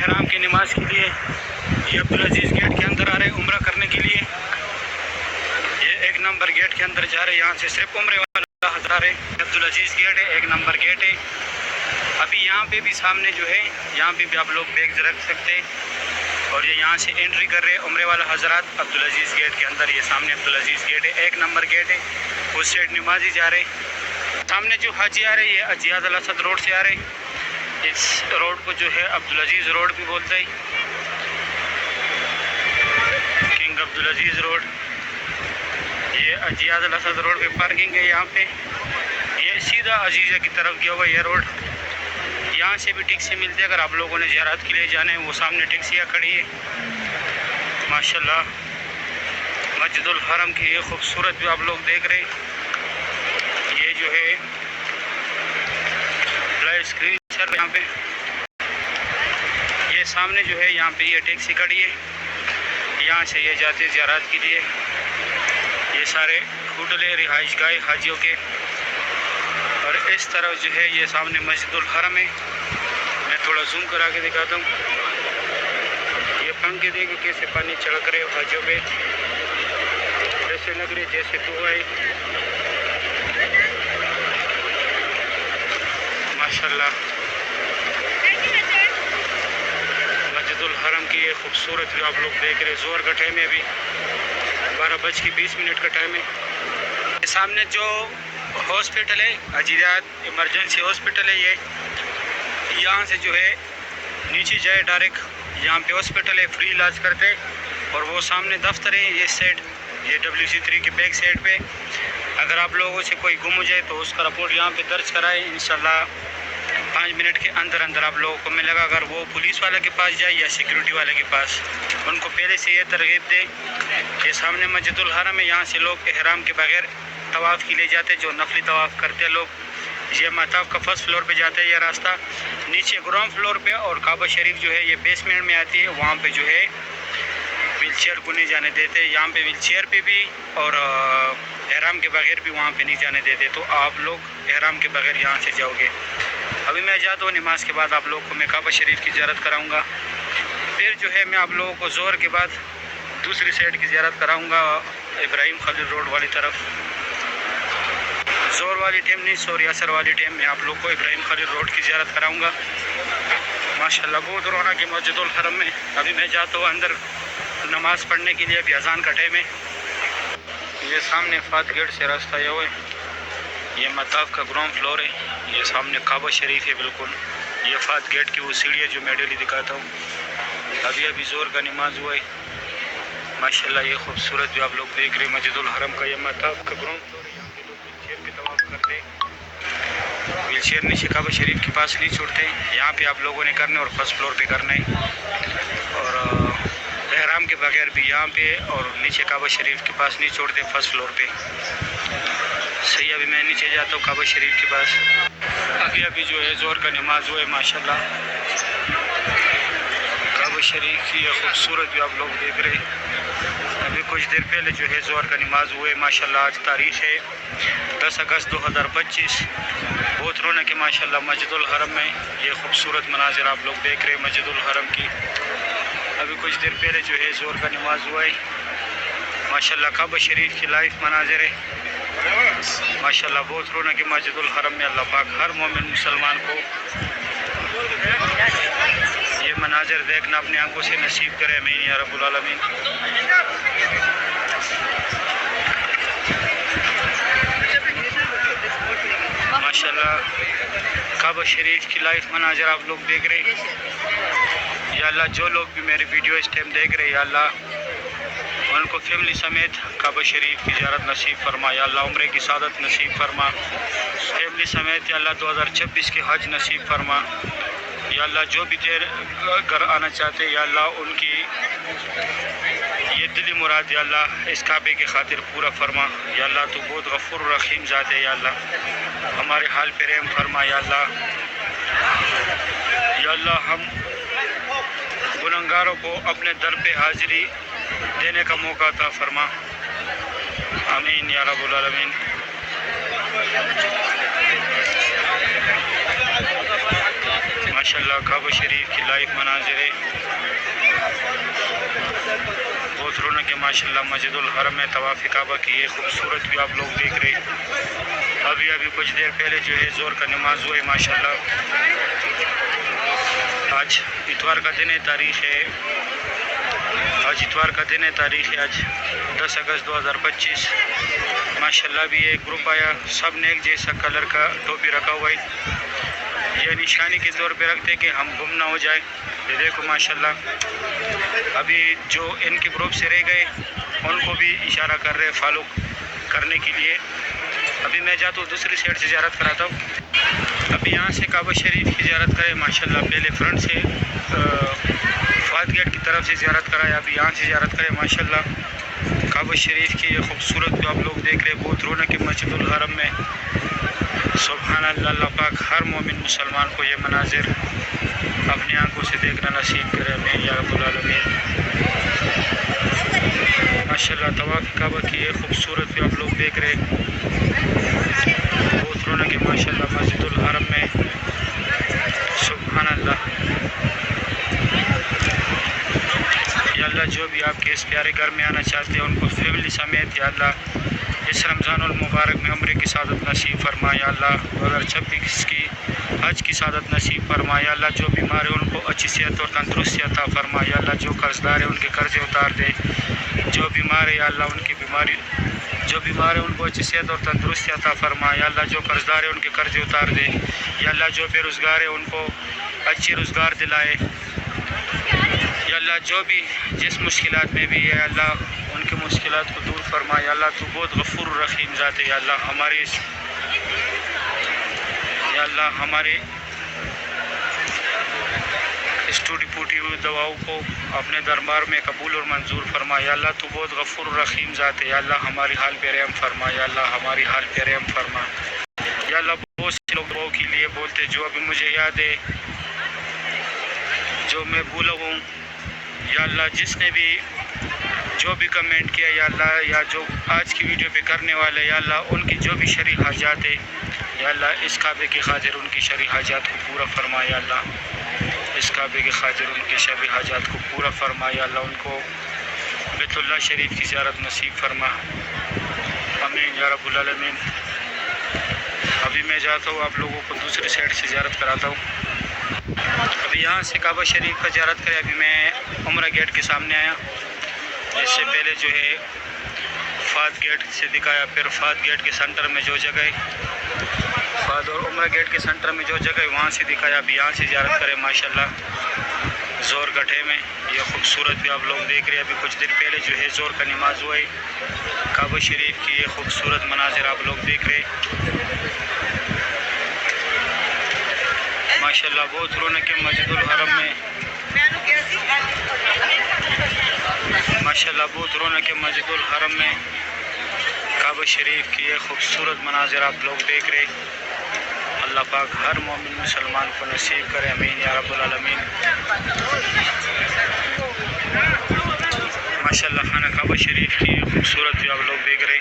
احرام کی نماز کے لیے یہ عبدالعزیز گیٹ کے اندر آ رہے عمرہ کرنے کے لیے. یہ 1 نمبر گیٹ کے اندر جا رہے. یہاں سے صرف عمرے والا ہزار ہے. عبدالعزیز گیٹ ہے, 1 نمبر گیٹ ہے. ابھی یہاں پہ بھی سامنے جو ہے یہاں پہ بھی آپ لوگ بیگ رکھ سکتے ہیں. اور یہ یہاں سے انٹری کر رہے عمرے والا حضرات عبدالعزیز گیٹ کے اندر. یہ سامنے عبدالعزیز گیٹ ہے, 1 نمبر گیٹ ہے. اس سائڈ نمازی جا رہے. سامنے جو حاجی آ رہے یہ اجیاد الاسد روڈ سے آ رہے. اس روڈ کو جو ہے عبدالعزیز روڈ بھی بولتے ہیں, کنگ عبدالعزیز روڈ. یہ اجیاد الاسد روڈ پہ پارکنگ ہے. یہاں پہ یہ سیدھا عزیزہ کی طرف گیا ہوا یہ روڈ. یہاں سے بھی ٹیکسی ملتی ہے اگر آپ لوگوں نے زیارت کے لیے جانے ہیں. وہ سامنے ٹیکسیاں کھڑی ہے ماشاءاللہ. مسجد الحرم کی یہ خوبصورت بھی آپ لوگ دیکھ رہے. یہ جو ہے فلائی اسکرین سر یہاں پہ یہ سامنے جو ہے یہاں پہ یہ ٹیکسی کھڑی ہے. یہاں سے یہ جاتے زیارت کے لیے. یہ سارے ہوٹل رہائش گاہ حاجیوں کے. اور اس طرف جو ہے یہ سامنے مسجد الحرم ہے. میں تھوڑا زوم کرا کے دکھاتا ہوں. یہ پنکھے دیکھیں کیسے پانی چھڑک رہے حاجیوں پہ. ایسے لگ رہے جیسے کنواں ہے ماشاءاللہ. مسجد الحرم کی یہ خوبصورت جو آپ لوگ دیکھ رہے. زور کا ٹائم ہے, ابھی 12:20 کا ٹائم ہے. سامنے جو ہاسپٹل ہے عزیزات ایمرجنسی ہاسپٹل ہے, یہ یہاں سے جو ہے نیچے جائے ڈائریکٹ. یہاں پہ ہاسپٹل ہے, فری علاج کرتے. اور وہ سامنے دفتر ہے یہ سائڈ, یہ WC3 کے بیک سائڈ پہ. اگر آپ لوگوں سے کوئی گم ہو جائے تو اس کا رپورٹ یہاں پہ درج کرائے. انشاءاللہ 5 منٹ کے اندر آپ لوگوں کو ملے گا. اگر وہ پولیس والے کے پاس جائے یا سیکیورٹی والے کے پاس, ان کو پہلے سے یہ ترغیب دے کہ سامنے مسجد الحرم ہے. یہاں سے لوگ احرام کے بغیر طواف کے لیے جاتے, جو نفلی طواف کرتے لوگ. یہ مطاف کا فرسٹ فلور پہ جاتا ہے یہ راستہ. نیچے گراؤنڈ فلور پہ اور کعبہ شریف جو ہے یہ بیسمنٹ میں آتی ہے. وہاں پہ جو ہے ویل چیئر کو نہیں جانے دیتے. یہاں پہ ویل چیئر پہ بھی اور احرام کے بغیر بھی وہاں پہ نہیں جانے دیتے. تو آپ لوگ احرام کے بغیر یہاں سے جاؤ گے. ابھی میں جاتا ہوں, نماز کے بعد آپ لوگوں کو میں کعبہ شریف کی زیارت کراؤں گا. پھر جو ہے میں آپ لوگوں کو زور کے بعد دوسری سائڈ کی زیارت کراؤں گا, ابراہیم خلیل روڈ والی طرف. زور والی ٹیم نہیں, سور یاسر والی ٹیم میں آپ لوگ کو ابراہیم خلیل روڈ کی زیارت کراؤں گا. ماشاءاللہ بہت رونق ہے مسجد الحرم میں. ابھی میں جاتا ہوں اندر نماز پڑھنے کے لیے. ابھی اذان کا ٹائم ہے. یہ سامنے فات گیٹ سے راستہ یہ ہوا ہے. یہ مطاف کا گراؤنڈ فلور ہے. یہ سامنے کعبہ شریف ہے بالکل. یہ فات گیٹ کی وہ سیڑھی ہے جو میں ڈیلی دکھاتا ہوں. ابھی زور کا نماز ہوا ہے ماشاءاللہ. یہ خوبصورت جو آپ لوگ دیکھ رہے مسجد الحرم کا یہ مطاف کا گراؤنڈ فلور ہے. یہاں پہ لوگ ویل چیئر پہ طواف کرتے. ویل چیئر نیچے کعبہ شریف کے پاس نہیں چھوڑتے. یہاں پہ آپ لوگوں نے کرنا اور فرسٹ فلور پہ کرنا ہے. اور احرام کے بغیر بھی یہاں پہ اور نیچے کعبہ شریف کے پاس نہیں چھوڑتے فرسٹ فلور پہ. صحیح. ابھی میں نیچے جاتا ہوں کعبہ شریف کے پاس. ابھی جو ہے زور کا نماز ہوا ہے ماشاءاللہ. کعبہ شریف کی یہ خوبصورت جو آپ لوگ دیکھ رہے. ابھی کچھ دیر پہلے جو ہے زور کا نماز ہوئے ماشاءاللہ. آج تاریخ ہے 10 اگست 2025. بہت رونق ہے ماشاءاللہ مسجد الحرم میں. یہ خوبصورت مناظر آپ لوگ دیکھ رہے مسجد الحرم کی. ابھی کچھ دیر پہلے جو ہے زور کا نماز ہوا ہے ماشاءاللہ. کعبہ شریف کی لائف مناظر ہے ماشاءاللہ. بہت رونق ہے مسجد الحرم میں. اللہ پاک ہر مومن مسلمان کو یہ مناظر دیکھنا اپنے آنکھوں سے نصیب کرے. آمین یا رب العالمین. ماشاءاللہ کعبہ شریف کی لائف مناظر آپ لوگ دیکھ رہے. یا اللہ جو لوگ بھی میری ویڈیو اس ٹائم دیکھ رہے یا اللہ ان کو فیملی سمیت کعبہ شریف کی زیارت نصیب فرما. یا اللہ عمرے کی سعادت نصیب فرما. فیملی سمیت یا اللہ 2026 کے حج نصیب فرما. یا اللہ جو بھی تیرے گھر آنا چاہتے یا اللہ ان کی یہ دلی مراد یا اللہ اس کعبے کی خاطر پورا فرما. یا اللہ تو بہت غفور رحیم ذات ہے. یا اللہ ہمارے حال پہ رحم فرما. یا اللہ ہم گنہگاروں کو اپنے در پہ حاضری دینے کا موقع عطا فرما. آمین یا رب العالمین. ماشاءاللہ کعبہ شریف کی لائیو مناظر ہے، بہت رونق ہے ماشاءاللہ مسجد الحرم میں طواف کعبہ کی یہ خوبصورت بھی آپ لوگ دیکھ رہے ہیں۔ ابھی کچھ دیر پہلے جو ہے زور کا نماز ہوئے ماشاءاللہ۔ آج اتوار کا دن ہے، تاریخ ہے آج 10 اگست 2025۔ ماشاءاللہ بھی ایک گروپ آیا، سب نے ایک جیسا کلر کا ٹوپی رکھا ہوا ہے، یہ نشانی کے طور پہ رکھتے کہ ہم گم نہ ہو جائے۔ یہ دیکھو ماشاءاللہ ابھی جو ان کے گروپ سے رہ گئے ان کو بھی اشارہ کر رہے فالو کرنے کے لیے۔ ابھی میں جاتا ہوں دوسری سائڈ سے زیارت کراتا ہوں۔ ابھی یہاں سے کعبہ شریف کی زیارت کرے ماشاءاللہ، پہلے فرنٹ سے فات گیٹ کی طرف سے زیارت کرایا، ابھی یہاں سے زیارت کرے ماشاءاللہ۔ کعبہ شریف کی یہ خوبصورت بھی آپ لوگ دیکھ رہے، بہت رونق ہے مسجد الحرم میں۔ سبحان اللہ، اللہ پاک ہر مومن مسلمان کو یہ مناظر اپنی آنکھوں سے دیکھنا نصیب کرے، آمین یا رب العالمین۔ ماشاءاللہ طواف کعبہ کی یہ خوبصورت بھی آپ لوگ دیکھ رہے، بہت رونق ہے ماشاءاللہ مسجد الحرم میں۔ سبحان اللہ، یا اللہ جو بھی آپ کے اس پیارے گھر میں آنا چاہتے ہیں ان کو فیملی سمیت یا اللہ اس رمضان المبارک میں عمرے کی سعادت نصیب فرما، یا اللہ 2026 کی حج کی سعادت نصیب فرما، یا اللہ جو بیمار ہیں ان کو اچھی صحت اور تندرستی عطا فرما، یا اللہ جو قرض دار ہیں ان کے قرضے اتار دے، جو بیمار ہے یا اللہ ان کی بیماری جو بیمار ہیں ان کو اچھی صحت اور تندرستی عطا فرما، یا اللہ جو قرض دار ہیں ان کے قرضے اتار دے، یا اللہ جو بے روزگار ہیں ان کو اچھی روزگار دلائے، یا اللہ جو بھی جس مشکلات میں بھی ہے اللہ ان کی مشکلات کو دور فرما، یا اللہ تو بہت غفور الرحیم ذات ہے، یا اللہ ہمارے اس ٹوٹی پھوٹی ہوئی دعاؤں کو اپنے دربار میں قبول اور منظور فرما، یا اللہ تو بہت غفور الرحیم ذات ہے، یا اللہ ہماری حال پہ رحم فرما، یا اللہ ہماری حال پہ رحم فرما، یا اللہ بہت سے لوگ دعاؤں کے لیے بولتے جو ابھی مجھے یاد ہے جو میں بھولا ہوں، یا اللہ جس نے بھی جو بھی کمنٹ کیا یا اللہ یا جو آج کی ویڈیو پہ کرنے والے یا اللہ ان کی جو بھی شرعی حاجات ہے یا اللہ اس کعبے کی خاطر ان کی شرعی حاجات کو پورا فرما، یا اللہ اس کعبے کی خاطر ان کی شرعی حاجات کو پورا فرما، یا اللہ ان کو بیت اللہ شریف کی زیارت نصیب فرما، آمین یا رب العالمین۔ ابھی میں جاتا ہوں آپ لوگوں کو دوسری سائڈ سے زیارت کراتا ہوں۔ ابھی یہاں سے کعبہ شریف کا زیارت کرے، ابھی میں عمرہ گیٹ کے سامنے آیا، اس سے پہلے جو ہے فات گیٹ سے دکھایا، پھر فات گیٹ کے سنٹر میں جو جگہ ہے فات اور عمرہ گیٹ کے سنٹر میں جو جگہ ہے وہاں سے دکھایا، ابھی یہاں سے زیارت کرے ماشاءاللہ زور گٹھے میں۔ یہ خوبصورت بھی آپ لوگ دیکھ رہے ہیں، ابھی کچھ دیر پہلے جو ہے زور کا نماز ہوا ہے، کعبہ شریف کی یہ خوبصورت مناظر آپ لوگ دیکھ رہے ہیں ماشاءاللہ، بہت رونق ہے مسجد الحرم میں ماشاءاللہ، بہت رونق ہے مسجد الحرم میں۔ کعبہ شریف کی یہ خوبصورت مناظر آپ لوگ دیکھ رہے، اللہ پاک ہر مومن مسلمان کو نصیب کرے، آمین یا رب العالمین۔ ماشاءاللہ خانہ کعبہ شریف کی یہ خوبصورت بھی آپ لوگ دیکھ رہے،